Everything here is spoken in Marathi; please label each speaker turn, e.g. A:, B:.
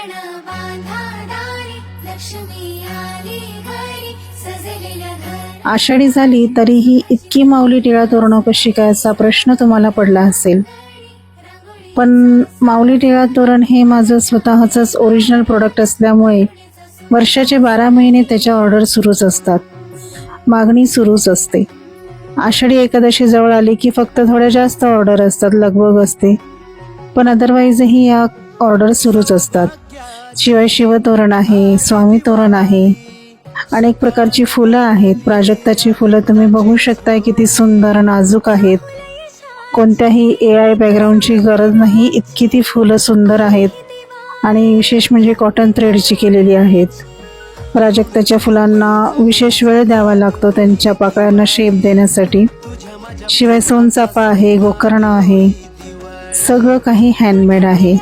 A: तोरण बांधा दारी, लक्ष्मी आली घरी, सजलेलं घर.
B: आषाढी झाली तरीही इतकी माऊली टिळा तोरणं कशी काय असा प्रश्न तुम्हाला पडला असेल. पण माऊली टिळा तोरण हे माझं स्वतःचंच ओरिजिनल प्रोडक्ट असल्यामुळे वर्षाचे 12 महिने त्याच्या ऑर्डर सुरूच असतात, मागणी सुरूच असते. आषाढी एकादशी जवळ आली की फक्त थोड्या जास्त ऑर्डर असतात, लगबग असते, पण अदरवाईजही या ऑर्डर सुरूच असतात. शिवाय शिवतोरण आहे, स्वामी तोरण आहे, अनेक प्रकारची फुलं आहेत. प्राजक्ताची फुलं तुम्ही बघू शकताय किती सुंदर नाजूक आहेत. कोणत्याही AI बॅकग्राऊंडची गरज नाही, इतकी ती फुलं सुंदर आहेत. आणि विशेष म्हणजे कॉटन थ्रेडची केलेली आहेत. प्राजक्ताच्या फुलांना विशेष वेळ द्यावा लागतो त्यांच्या पाकळ्यांना शेप देण्यासाठी. शिवाय सोनचाफा आहे, गोकर्ण आहे, सगळं काही हँडमेड आहे.